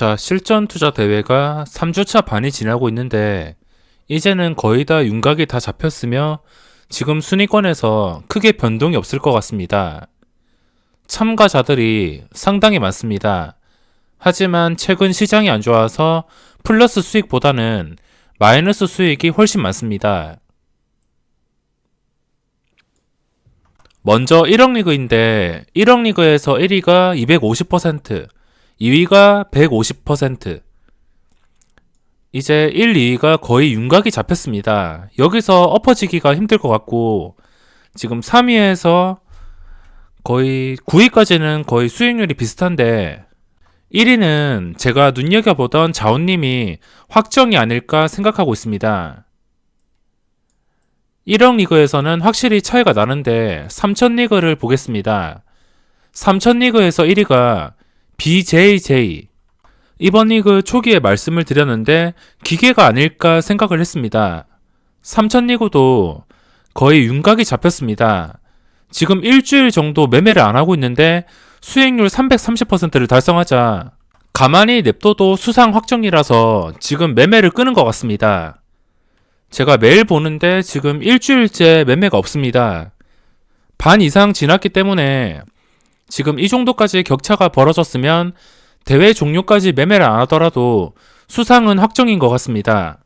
자, 실전 투자 대회가 3주차 반이 지나고 있는데 이제는 거의 다 윤곽이 다 잡혔으며 지금 순위권에서 크게 변동이 없을 것 같습니다. 참가자들이 상당히 많습니다. 하지만 최근 시장이 안 좋아서 플러스 수익보다는 마이너스 수익이 훨씬 많습니다. 먼저 1억 리그인데 1억 리그에서 1위가 250%, 2위가 150%. 이제 1, 2위가 거의 윤곽이 잡혔습니다. 여기서 엎어지기가 힘들 것 같고 지금 3위에서 거의 9위까지는 거의 수익률이 비슷한데 1위는 제가 눈여겨보던 자원님이 확정이 아닐까 생각하고 있습니다. 1억 리그에서는 확실히 차이가 나는데 3000 리그를 보겠습니다. 3000 리그에서 1위가 BJJ. 이번 리그 초기에 말씀을 드렸는데 기계가 아닐까 생각을 했습니다. 3000 리그도 거의 윤곽이 잡혔습니다. 지금 일주일 정도 매매를 안 하고 있는데 수익률 330%를 달성하자 가만히 냅둬도 수상 확정이라서 지금 매매를 끄는 것 같습니다. 제가 매일 보는데 지금 일주일째 매매가 없습니다. 반 이상 지났기 때문에 지금 이 정도까지 격차가 벌어졌으면 대회 종료까지 매매를 안 하더라도 수상은 확정인 것 같습니다.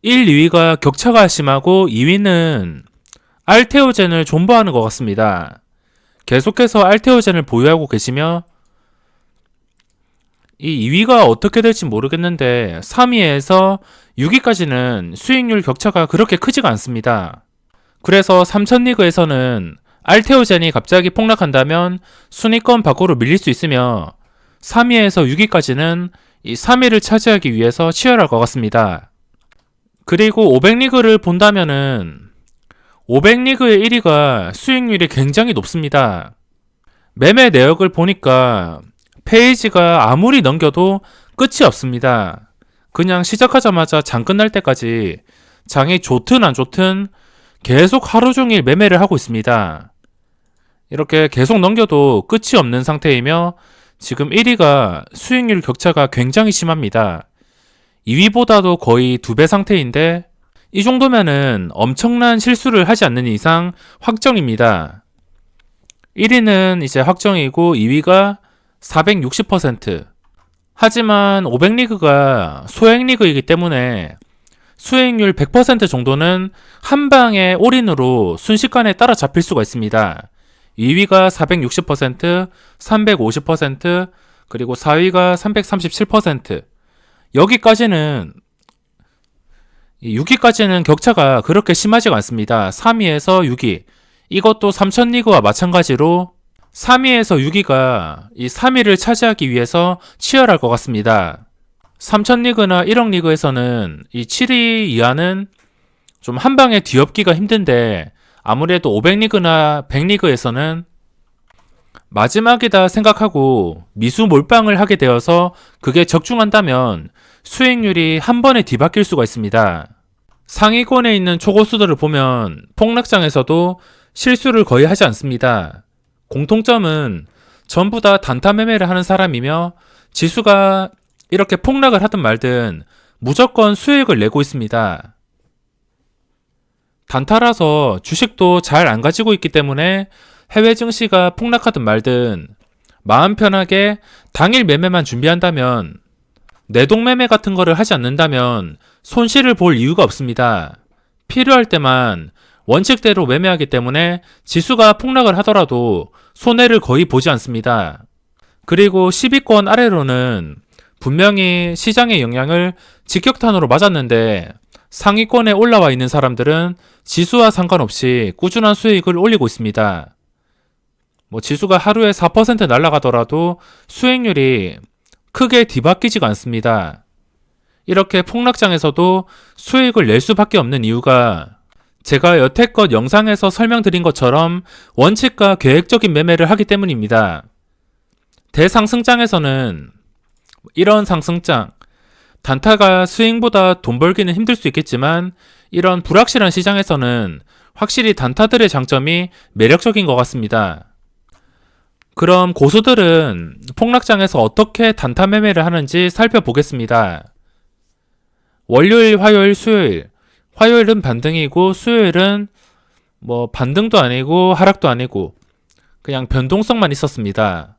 1, 2위가 격차가 심하고 2위는 알테오젠을 존버하는 것 같습니다. 계속해서 알테오젠을 보유하고 계시며 이 2위가 어떻게 될지 모르겠는데 3위에서 6위까지는 수익률 격차가 그렇게 크지가 않습니다. 그래서 3000 리그에서는 알테오젠이 갑자기 폭락한다면 순위권 밖으로 밀릴 수 있으며 3위에서 6위까지는 이 3위를 차지하기 위해서 치열할 것 같습니다. 그리고 500리그를 본다면은 500리그의 1위가 수익률이 굉장히 높습니다. 매매 내역을 보니까 페이지가 아무리 넘겨도 끝이 없습니다. 그냥 시작하자마자 장 끝날 때까지 장이 좋든 안 좋든 계속 하루 종일 매매를 하고 있습니다. 이렇게 계속 넘겨도 끝이 없는 상태이며 지금 1위가 수익률 격차가 굉장히 심합니다. 2위보다도 거의 2배 상태인데 이 정도면은 엄청난 실수를 하지 않는 이상 확정입니다. 1위는 이제 확정이고 2위가 460%. 하지만 500리그가 소액리그이기 때문에 수익률 100% 정도는 한 방에 올인으로 순식간에 따라잡힐 수가 있습니다. 2위가 460%, 350%, 그리고 4위가 337%. 여기까지는 6위까지는 격차가 그렇게 심하지가 않습니다. 3위에서 6위. 이것도 3000 리그와 마찬가지로 3위에서 6위가 이 3위를 차지하기 위해서 치열할 것 같습니다. 3000 리그나 1억 리그에서는 이 7위 이하는 좀 한 방에 뒤엎기가 힘든데 아무래도 500리그나 100리그에서는 마지막이다 생각하고 미수 몰빵을 하게 되어서 그게 적중한다면 수익률이 한 번에 뒤바뀔 수가 있습니다. 상위권에 있는 초고수들을 보면 폭락장에서도 실수를 거의 하지 않습니다. 공통점은 전부 다 단타 매매를 하는 사람이며 지수가 이렇게 폭락을 하든 말든 무조건 수익을 내고 있습니다. 단타라서 주식도 잘 안 가지고 있기 때문에 해외 증시가 폭락하든 말든 마음 편하게 당일 매매만 준비한다면 내동 매매 같은 거를 하지 않는다면 손실을 볼 이유가 없습니다. 필요할 때만 원칙대로 매매하기 때문에 지수가 폭락을 하더라도 손해를 거의 보지 않습니다. 그리고 10위권 아래로는 분명히 시장의 영향을 직격탄으로 맞았는데 상위권에 올라와 있는 사람들은 지수와 상관없이 꾸준한 수익을 올리고 있습니다. 지수가 하루에 4% 날아가더라도 수익률이 크게 뒤바뀌지가 않습니다. 이렇게 폭락장에서도 수익을 낼 수밖에 없는 이유가 제가 여태껏 영상에서 설명드린 것처럼 원칙과 계획적인 매매를 하기 때문입니다. 대상승장에서는 이런 상승장, 단타가 스윙보다 돈 벌기는 힘들 수 있겠지만 이런 불확실한 시장에서는 확실히 단타들의 장점이 매력적인 것 같습니다. 그럼 고수들은 폭락장에서 어떻게 단타 매매를 하는지 살펴보겠습니다. 월요일, 화요일, 수요일. 화요일은 반등이고 수요일은 뭐 반등도 아니고 하락도 아니고 그냥 변동성만 있었습니다.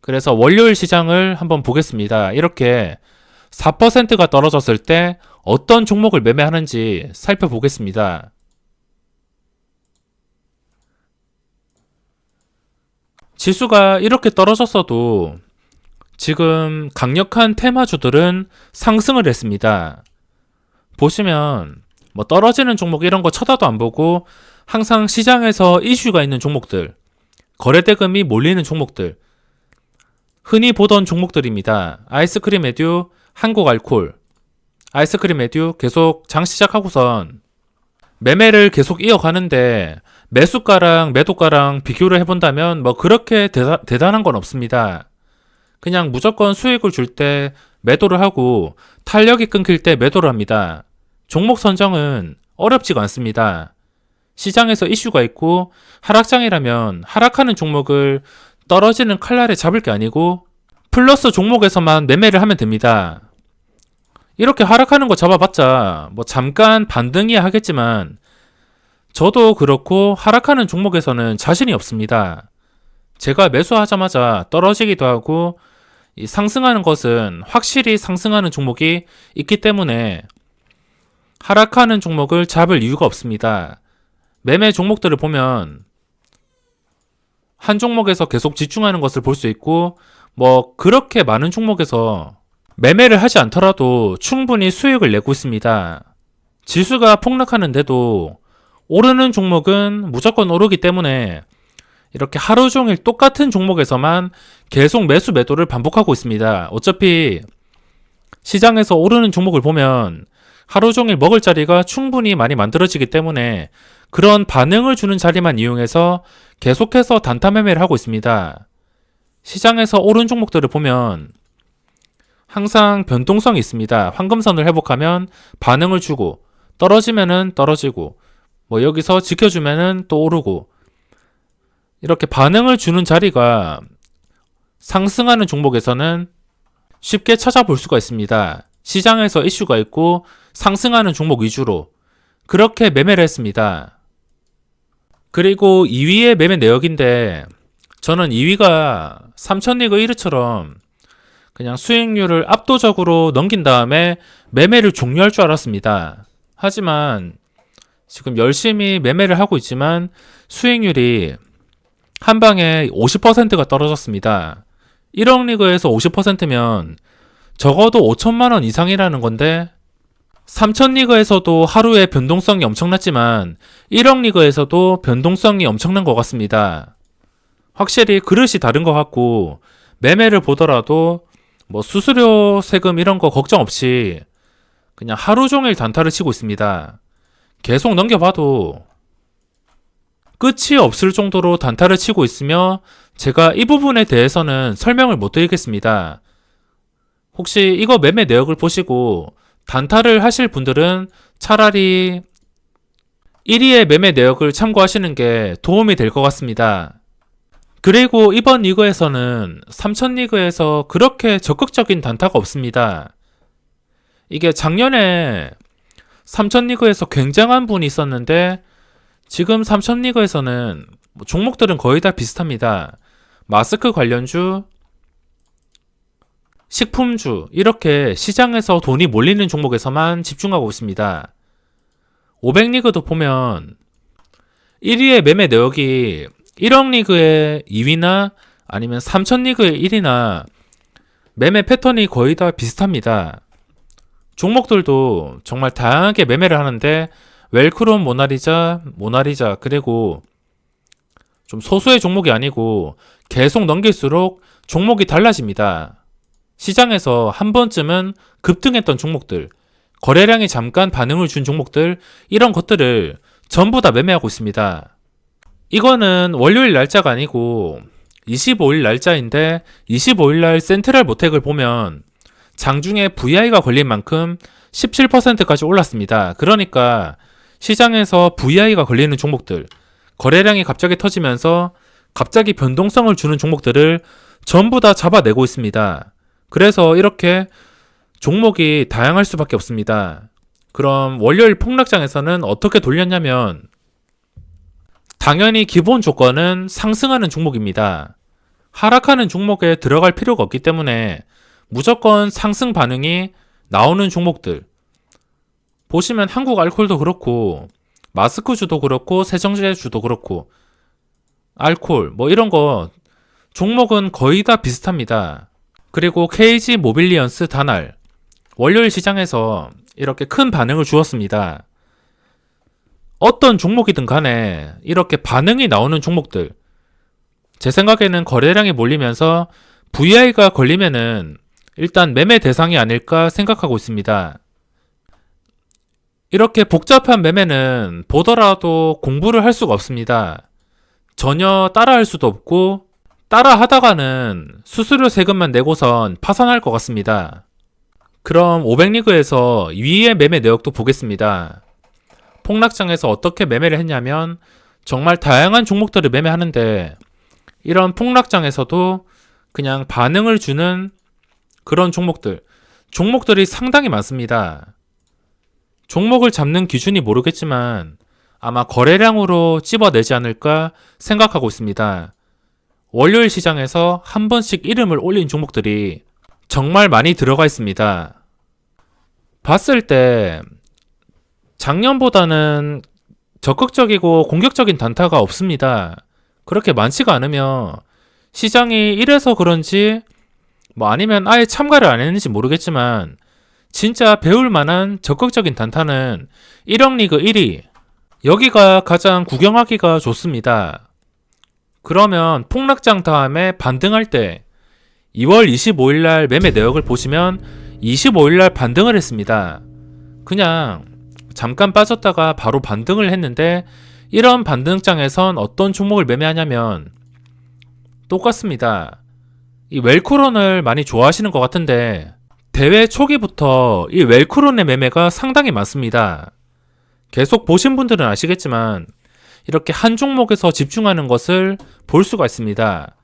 그래서 월요일 시장을 한번 보겠습니다. 이렇게 4%가 떨어졌을 때 어떤 종목을 매매하는지 살펴보겠습니다. 지수가 이렇게 떨어졌어도 지금 강력한 테마주들은 상승을 했습니다. 보시면 뭐 떨어지는 종목 이런 거 쳐다도 안 보고 항상 시장에서 이슈가 있는 종목들, 거래대금이 몰리는 종목들, 흔히 보던 종목들입니다. 아이스크림 에듀, 한국알콜, 아이스크림 에듀 계속 장 시작하고선 매매를 계속 이어가는데 매수가랑 매도가랑 비교를 해본다면 뭐 그렇게 대단한 건 없습니다. 그냥 무조건 수익을 줄 때 매도를 하고 탄력이 끊길 때 매도를 합니다. 종목 선정은 어렵지가 않습니다. 시장에서 이슈가 있고 하락장이라면 하락하는 종목을 떨어지는 칼날에 잡을 게 아니고 플러스 종목에서만 매매를 하면 됩니다. 이렇게 하락하는 거 잡아봤자 뭐 잠깐 반등이야 하겠지만 저도 그렇고 하락하는 종목에서는 자신이 없습니다. 제가 매수하자마자 떨어지기도 하고 이 상승하는 것은 확실히 상승하는 종목이 있기 때문에 하락하는 종목을 잡을 이유가 없습니다. 매매 종목들을 보면 한 종목에서 계속 집중하는 것을 볼 수 있고 뭐 그렇게 많은 종목에서 매매를 하지 않더라도 충분히 수익을 내고 있습니다. 지수가 폭락하는데도 오르는 종목은 무조건 오르기 때문에 이렇게 하루 종일 똑같은 종목에서만 계속 매수 매도를 반복하고 있습니다. 어차피 시장에서 오르는 종목을 보면 하루 종일 먹을 자리가 충분히 많이 만들어지기 때문에 그런 반응을 주는 자리만 이용해서 계속해서 단타 매매를 하고 있습니다. 시장에서 오른 종목들을 보면 항상 변동성이 있습니다. 황금선을 회복하면 반응을 주고 떨어지면은 떨어지고 뭐 여기서 지켜주면은 또 오르고 이렇게 반응을 주는 자리가 상승하는 종목에서는 쉽게 찾아볼 수가 있습니다. 시장에서 이슈가 있고 상승하는 종목 위주로 그렇게 매매를 했습니다. 그리고 2위의 매매 내역인데 저는 2위가 삼천리그 1위처럼 그냥 수익률을 압도적으로 넘긴 다음에 매매를 종료할 줄 알았습니다. 하지만 지금 열심히 매매를 하고 있지만 수익률이 한 방에 50%가 떨어졌습니다. 1억 리그에서 50%면 적어도 5천만 원 이상이라는 건데 3천 리그에서도 하루에 변동성이 엄청났지만 1억 리그에서도 변동성이 엄청난 것 같습니다. 확실히 그릇이 다른 것 같고 매매를 보더라도 뭐 수수료 세금 이런 거 걱정 없이 그냥 하루 종일 단타를 치고 있습니다. 계속 넘겨봐도 끝이 없을 정도로 단타를 치고 있으며 제가 이 부분에 대해서는 설명을 못 드리겠습니다. 혹시 이거 매매 내역을 보시고 단타를 하실 분들은 차라리 1위의 매매 내역을 참고하시는 게 도움이 될 것 같습니다. 그리고 이번 리그에서는 3천 리그에서 그렇게 적극적인 단타가 없습니다. 이게 작년에 3천 리그에서 굉장한 분이 있었는데 지금 3천 리그에서는 종목들은 거의 다 비슷합니다. 마스크 관련주, 식품주 이렇게 시장에서 돈이 몰리는 종목에서만 집중하고 있습니다. 500리그도 보면 1위의 매매 내역이 1억 리그의 2위나 아니면 3천 리그의 1위나 매매 패턴이 거의 다 비슷합니다. 종목들도 정말 다양하게 매매를 하는데 웰크롬 모나리자 그리고 좀 소수의 종목이 아니고 계속 넘길수록 종목이 달라집니다. 시장에서 한 번쯤은 급등했던 종목들, 거래량이 잠깐 반응을 준 종목들 이런 것들을 전부 다 매매하고 있습니다. 이거는 월요일 날짜가 아니고 25일 날짜인데 25일 날 센트럴 모텍을 보면 장중에 VI가 걸린 만큼 17%까지 올랐습니다. 그러니까 시장에서 VI가 걸리는 종목들, 거래량이 갑자기 터지면서 갑자기 변동성을 주는 종목들을 전부 다 잡아내고 있습니다. 그래서 이렇게 종목이 다양할 수밖에 없습니다. 그럼 월요일 폭락장에서는 어떻게 돌렸냐면 당연히 기본 조건은 상승하는 종목입니다. 하락하는 종목에 들어갈 필요가 없기 때문에 무조건 상승 반응이 나오는 종목들. 보시면 한국알콜도 그렇고 마스크주도 그렇고 세정제주도 그렇고 알콜 뭐 이런 거 종목은 거의 다 비슷합니다. 그리고 KG 모빌리언스 다날 월요일 시장에서 이렇게 큰 반응을 주었습니다. 어떤 종목이든 간에 이렇게 반응이 나오는 종목들 제 생각에는 거래량이 몰리면서 VI가 걸리면은 일단 매매 대상이 아닐까 생각하고 있습니다. 이렇게 복잡한 매매는 보더라도 공부를 할 수가 없습니다. 전혀 따라할 수도 없고 따라 하다가는 수수료 세금만 내고선 파산할 것 같습니다. 그럼 500리그에서 위의 매매 내역도 보겠습니다. 폭락장에서 어떻게 매매를 했냐면 정말 다양한 종목들을 매매하는데 이런 폭락장에서도 그냥 반응을 주는 그런 종목들이 상당히 많습니다. 종목을 잡는 기준이 모르겠지만 아마 거래량으로 찝어내지 않을까 생각하고 있습니다. 월요일 시장에서 한 번씩 이름을 올린 종목들이 정말 많이 들어가 있습니다. 봤을 때 작년보다는 적극적이고 공격적인 단타가 없습니다. 그렇게 많지가 않으며 시장이 이래서 그런지 뭐 아니면 아예 참가를 안 했는지 모르겠지만 진짜 배울 만한 적극적인 단타는 1억 리그 1위 여기가 가장 구경하기가 좋습니다. 그러면 폭락장 다음에 반등할 때 2월 25일날 매매 내역을 보시면 25일날 반등을 했습니다. 그냥 잠깐 빠졌다가 바로 반등을 했는데 이런 반등장에선 어떤 종목을 매매하냐면 똑같습니다. 이 웰크론을 많이 좋아하시는 것 같은데 대회 초기부터 이 웰크론의 매매가 상당히 많습니다. 계속 보신 분들은 아시겠지만 이렇게 한 종목에서 집중하는 것을 볼 수가 있습니다.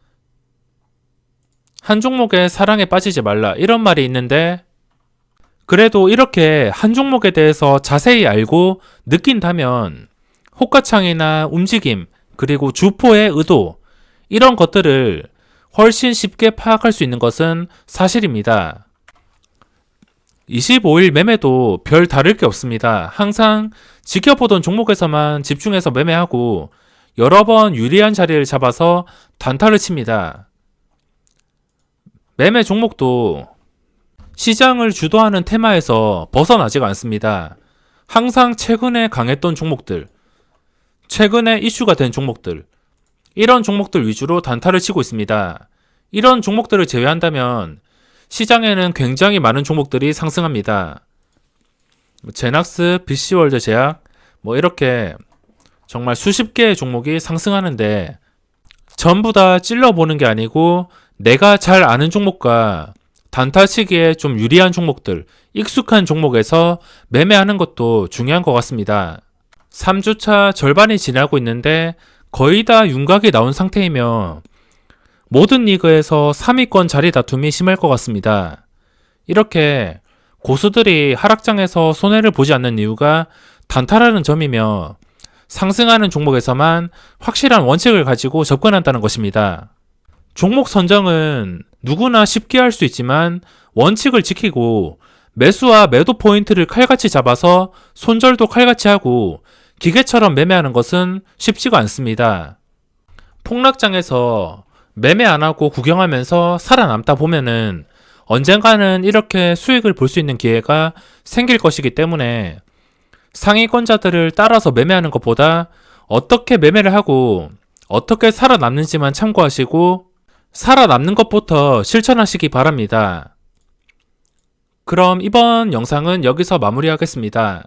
한 종목의 사랑에 빠지지 말라 이런 말이 있는데 그래도 이렇게 한 종목에 대해서 자세히 알고 느낀다면 호가창이나 움직임 그리고 주포의 의도 이런 것들을 훨씬 쉽게 파악할 수 있는 것은 사실입니다. 25일 매매도 별 다를 게 없습니다. 항상 지켜보던 종목에서만 집중해서 매매하고 여러 번 유리한 자리를 잡아서 단타를 칩니다. 매매 종목도 시장을 주도하는 테마에서 벗어나지가 않습니다. 항상 최근에 강했던 종목들, 최근에 이슈가 된 종목들, 이런 종목들 위주로 단타를 치고 있습니다. 이런 종목들을 제외한다면 시장에는 굉장히 많은 종목들이 상승합니다. 제낙스, BC월드 제약, 뭐 이렇게 정말 수십 개의 종목이 상승하는데 전부 다 찔러보는 게 아니고 내가 잘 아는 종목과 단타치기에 좀 유리한 종목들, 익숙한 종목에서 매매하는 것도 중요한 것 같습니다. 3주차 절반이 지나고 있는데 거의 다 윤곽이 나온 상태이며 모든 리그에서 3위권 자리 다툼이 심할 것 같습니다. 이렇게 고수들이 하락장에서 손해를 보지 않는 이유가 단타라는 점이며 상승하는 종목에서만 확실한 원칙을 가지고 접근한다는 것입니다. 종목 선정은 누구나 쉽게 할 수 있지만 원칙을 지키고 매수와 매도 포인트를 칼같이 잡아서 손절도 칼같이 하고 기계처럼 매매하는 것은 쉽지가 않습니다. 폭락장에서 매매 안 하고 구경하면서 살아남다 보면은 언젠가는 이렇게 수익을 볼 수 있는 기회가 생길 것이기 때문에 상위권자들을 따라서 매매하는 것보다 어떻게 매매를 하고 어떻게 살아남는지만 참고하시고 살아남는 것부터 실천하시기 바랍니다. 그럼 이번 영상은 여기서 마무리하겠습니다.